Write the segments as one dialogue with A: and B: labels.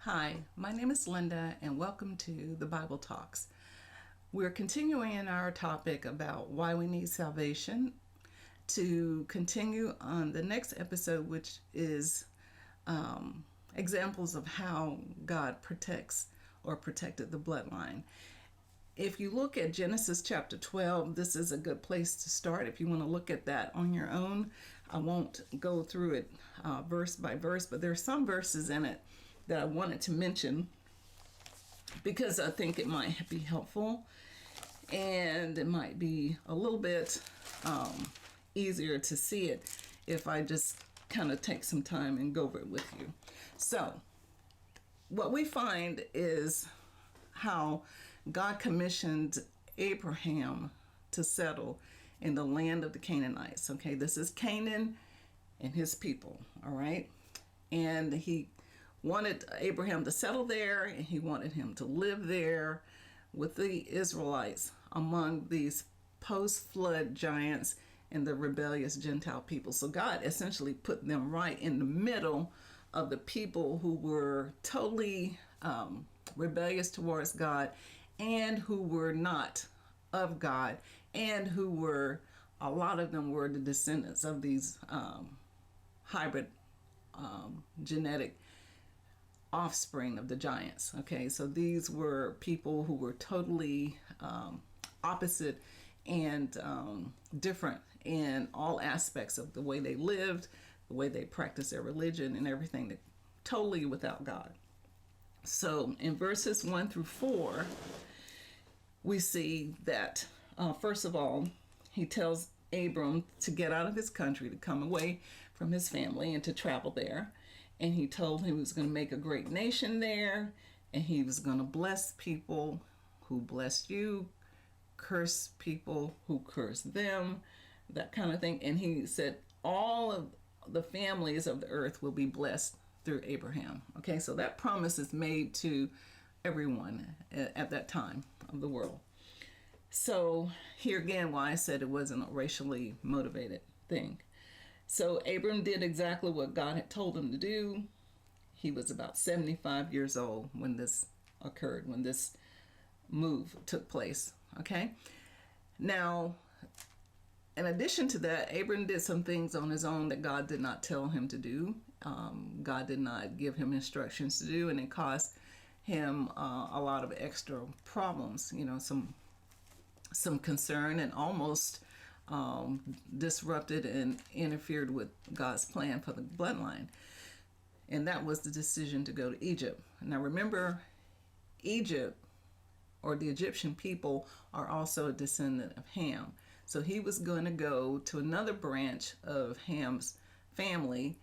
A: Hi, my name is Linda and welcome to the Bible Talks. We're continuing in our topic about why we need salvation to continue on the next episode, which is examples of how God protects or protected the bloodline. If you look at Genesis chapter 12, this is a good place to start if you want to look at that on your own. I won't go through it verse by verse, but there are some verses in it that I wanted to mention because I think it might be helpful and it might be a little bit easier to see it if I just kind of take some time and go over it with you. So what we find is how God commissioned Abraham to settle in the land of the Canaanites. Okay, this is Canaan and his people, all right? And he wanted Abraham to settle there, and he wanted him to live there with the Israelites among these post-flood giants and the rebellious Gentile people. So God essentially put them right in the middle of the people who were totally rebellious towards God and who were not of God, and who were, a lot of them were the descendants of these hybrid genetic offspring of the giants. Okay, so these were people who were totally opposite and different in all aspects of the way they lived, the way they practiced their religion, and everything, that totally without God. So in verses 1 through 4, we see that first of all, he tells Abram to get out of his country, to come away from his family and to travel there. And he told him he was going to make a great nation there, and he was going to bless people who blessed you, curse people who cursed them, that kind of thing. And he said all of the families of the earth will be blessed through Abraham. Okay, so that promise is made to everyone at that time of the world. So here again, why I said it wasn't a racially motivated thing. So Abram did exactly what God had told him to do. He was about 75 years old when this occurred, when this move took place. Okay. Now, in addition to that, Abram did some things on his own that God did not tell him to do. God did not give him instructions to do, and it caused him a lot of extra problems, some concern, and almost disrupted and interfered with God's plan for the bloodline. And that was the decision to go to Egypt. Now remember, Egypt, or the Egyptian people, are also a descendant of Ham. So he was going to go to another branch of Ham's family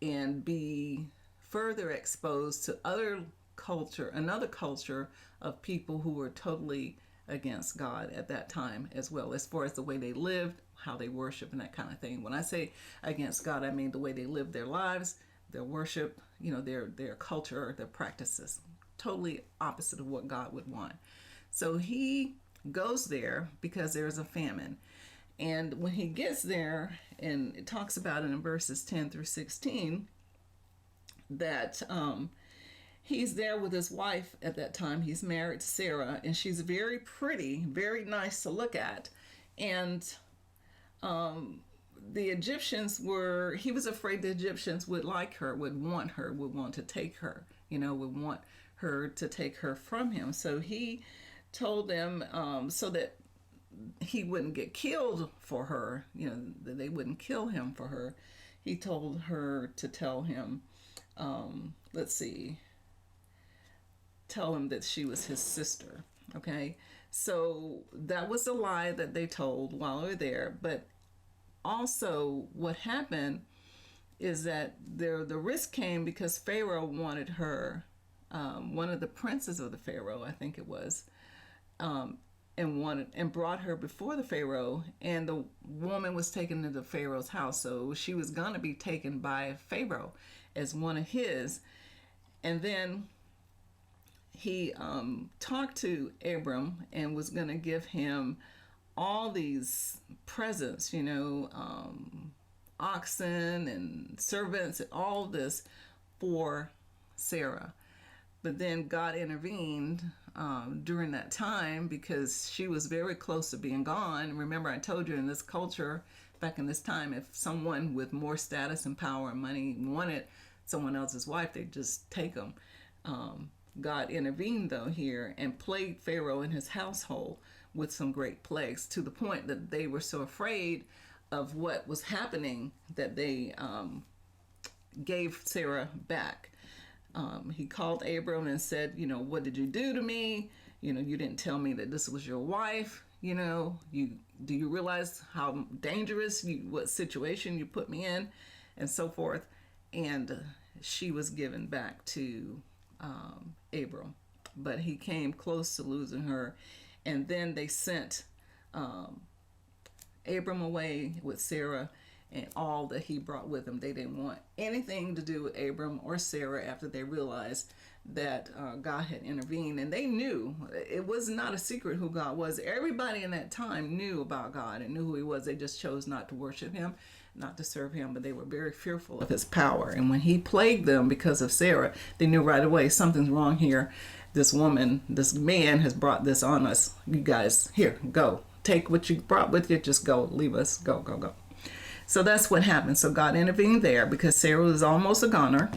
A: and be further exposed to another culture of people who were totally against God at that time, as well, as far as the way they lived, how they worship, and that kind of thing. When I say against God, I mean the way they lived their lives, their worship, their culture, their practices, totally opposite of what God would want. So he goes there because there is a famine. And when he gets there, and it talks about it in verses 10 through 16, that he's there with his wife at that time. He's married to Sarah, and she's very pretty, very nice to look at. And the Egyptians he was afraid the Egyptians would like her, would want to take her, would want her to take her from him. So he told them, so that he wouldn't get killed for her, that they wouldn't kill him for her. He told her to tell him, tell him that she was his sister. Okay, so that was a lie that they told while they were there. But also what happened is that the risk came because Pharaoh wanted her, one of the princes of the Pharaoh, I think it was, and brought her before the Pharaoh, and the woman was taken to the Pharaoh's house. So she was going to be taken by Pharaoh as one of his. And then he talked to Abram and was going to give him all these presents, oxen and servants and all this for Sarah. But then God intervened during that time because she was very close to being gone. Remember, I told you in this culture, back in this time, if someone with more status and power and money wanted someone else's wife, they'd just take them. God intervened, though, here and plagued Pharaoh and his household with some great plagues, to the point that they were so afraid of what was happening that they gave Sarah back. He called Abram and said, what did you do to me? You didn't tell me that this was your wife. Do you realize how dangerous, what situation you put me in, and so forth. And she was given back to Abram, but he came close to losing her. And then they sent Abram away with Sarah and all that he brought with him. They didn't want anything to do with Abram or Sarah after they realized that God had intervened. And they knew, it was not a secret who God was. Everybody in that time knew about God and knew who he was. They just chose not to worship him, not to serve him, but they were very fearful of his power. And when he plagued them because of Sarah, they knew right away, something's wrong here. This man has brought this on us. You guys, here, go. Take what you brought with you, just go, leave us, go. So that's what happened. So God intervened there because Sarah was almost a goner.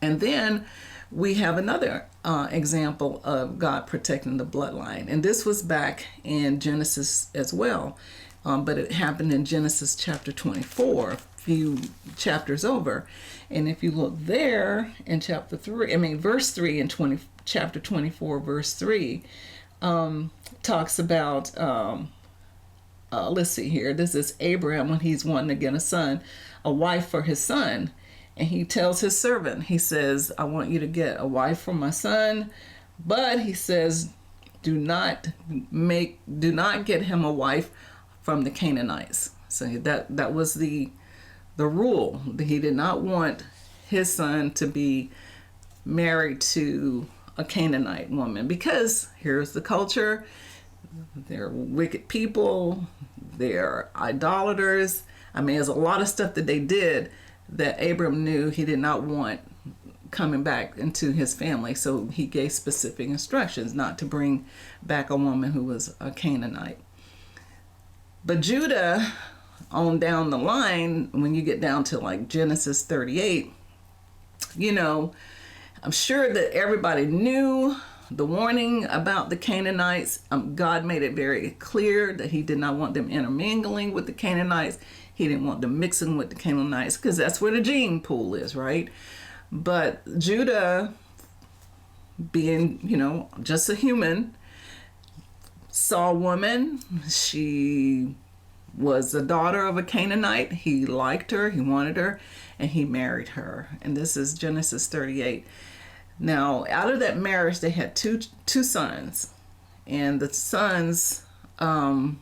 A: And then we have another example of God protecting the bloodline. And this was back in Genesis as well. But it happened in Genesis chapter 24, a few chapters over. And if you look there in verse 3 in chapter 24, verse 3, talks about... let's see here. This is Abraham when he's wanting to get a wife for his son. And he tells his servant, he says, I want you to get a wife for my son. But he says, do not get him a wife from the Canaanites. So that was the rule. He did not want his son to be married to a Canaanite woman, because here's the culture. They're wicked people. They're idolaters. There's a lot of stuff that they did that Abram knew he did not want coming back into his family. So he gave specific instructions not to bring back a woman who was a Canaanite. But Judah, on down the line, when you get down to like Genesis 38, I'm sure that everybody knew the warning about the Canaanites. God made it very clear that he did not want them intermingling with the Canaanites. He didn't want them mixing with the Canaanites, because that's where the gene pool is, right? But Judah, being, just a human, saw a woman. She was the daughter of a Canaanite. He liked her, he wanted her, and he married her. And this is Genesis 38. Now, out of that marriage, they had two sons. And the sons, I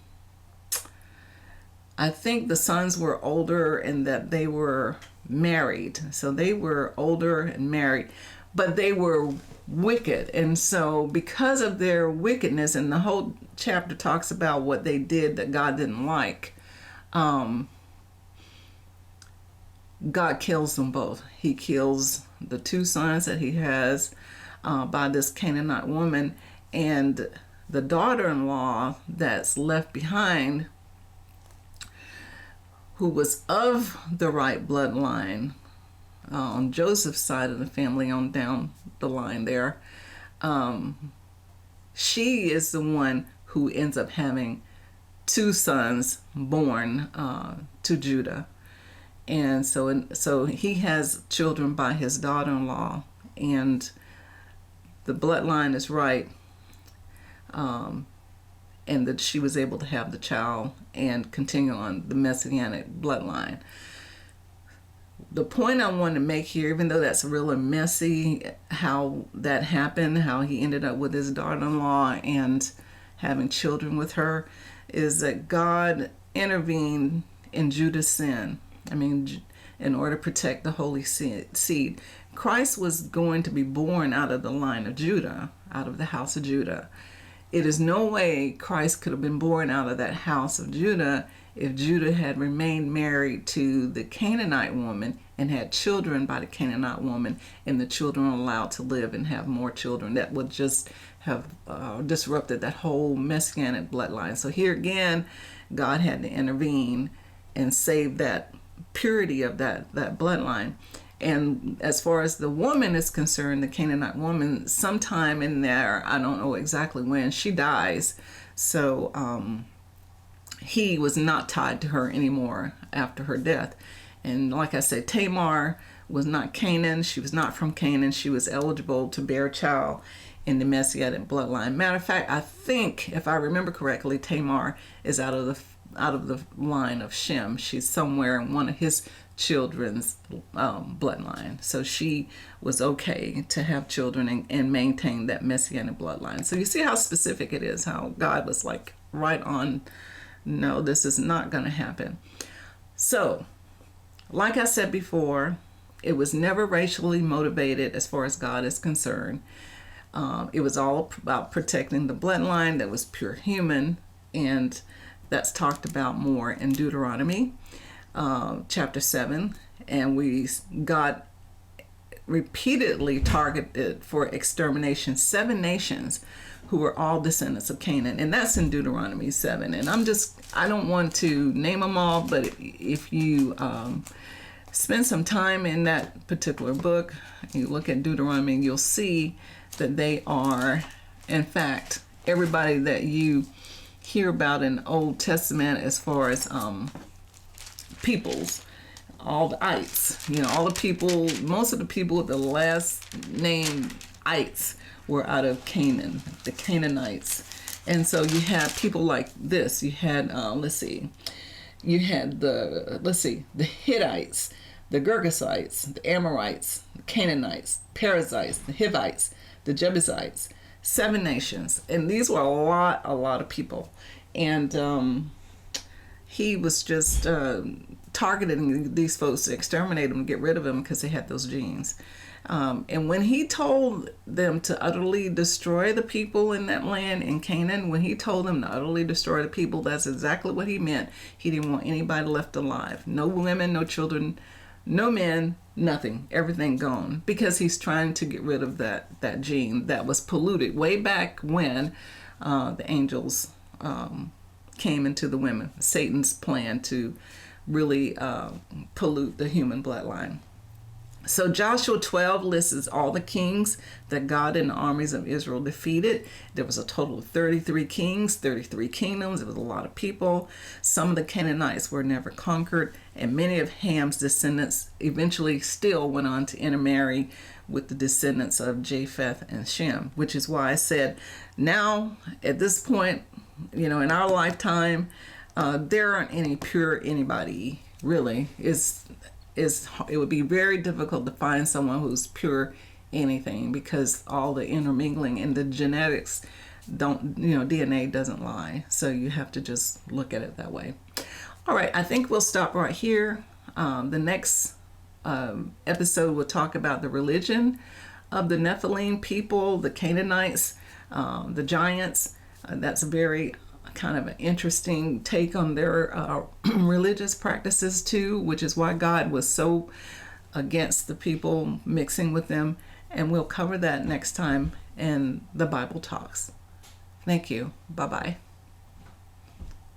A: think the sons were older and that they were married. So they were older and married, but they were wicked. And so because of their wickedness, and the whole chapter talks about what they did that God didn't like, God kills them both. He kills the two sons that he has by this Canaanite woman, and the daughter-in-law that's left behind, who was of the right bloodline on Joseph's side of the family on down the line there, she is the one who ends up having two sons born to Judah. And so he has children by his daughter-in-law, and the bloodline is right, and that she was able to have the child and continue on the Messianic bloodline. The point I want to make here, even though that's really messy how that happened, how he ended up with his daughter-in-law and having children with her, is that God intervened in Judah's sin. In order to protect the holy seed. Christ was going to be born out of the line of Judah, out of the house of Judah. It is no way Christ could have been born out of that house of Judah if Judah had remained married to the Canaanite woman and had children by the Canaanite woman, and the children were allowed to live and have more children, that would just have disrupted that whole messianic bloodline. So here again, God had to intervene and save that purity of that bloodline. And as far as the woman is concerned, the Canaanite woman, sometime in there, I don't know exactly when, she dies. So he was not tied to her anymore after her death. And like I said, Tamar was not Canaan. She was not from Canaan. She was eligible to bear a child in the Messianic bloodline. Matter of fact, I think, if I remember correctly, Tamar is out of the line of Shem. She's somewhere in one of his children's bloodline. So she was okay to have children and maintain that Messianic bloodline. So you see how specific it is, how God was like right on, no, this is not going to happen. So, like I said before, it was never racially motivated as far as God is concerned. It was all about protecting the bloodline that was pure human, and that's talked about more in Deuteronomy chapter 7. And God repeatedly targeted for extermination 7 nations who were all descendants of Canaan, and that's in Deuteronomy 7. And I don't want to name them all, but if you spend some time in that particular book, you look at Deuteronomy, you'll see that they are, in fact, everybody that you hear about in the Old Testament as far as peoples, all the ites, all the people, most of the people with the last name ites were out of Canaan, the Canaanites. And so you had people like this. You had, you had the Hittites, the Girgasites, the Amorites, the Canaanites, Perizzites, the Hivites, the Jebusites, 7 nations. And these were a lot of people. And he was just targeting these folks to exterminate them, get rid of them because they had those genes. And when he told them to utterly destroy the people in that land in Canaan, when he told them to utterly destroy the people, that's exactly what he meant. He didn't want anybody left alive. No women, no children, no men, nothing. Everything gone. Because he's trying to get rid of that gene that was polluted way back when the angels came into the women. Satan's plan to really pollute the human bloodline. So Joshua 12 lists all the kings that God and the armies of Israel defeated. There was a total of 33 kings, 33 kingdoms. It was a lot of people. Some of the Canaanites were never conquered, and many of Ham's descendants eventually still went on to intermarry with the descendants of Japheth and Shem, which is why I said now, at this point, in our lifetime, there aren't any pure anybody, really. It would be very difficult to find someone who's pure anything, because all the intermingling and the genetics DNA doesn't lie. So you have to just look at it that way. All right, I think we'll stop right here. The next episode will talk about the religion of the Nephalim people, the Canaanites, the giants. That's a very kind of an interesting take on their religious practices too, which is why God was so against the people mixing with them. And we'll cover that next time in the Bible Talks. Thank you. Bye-bye.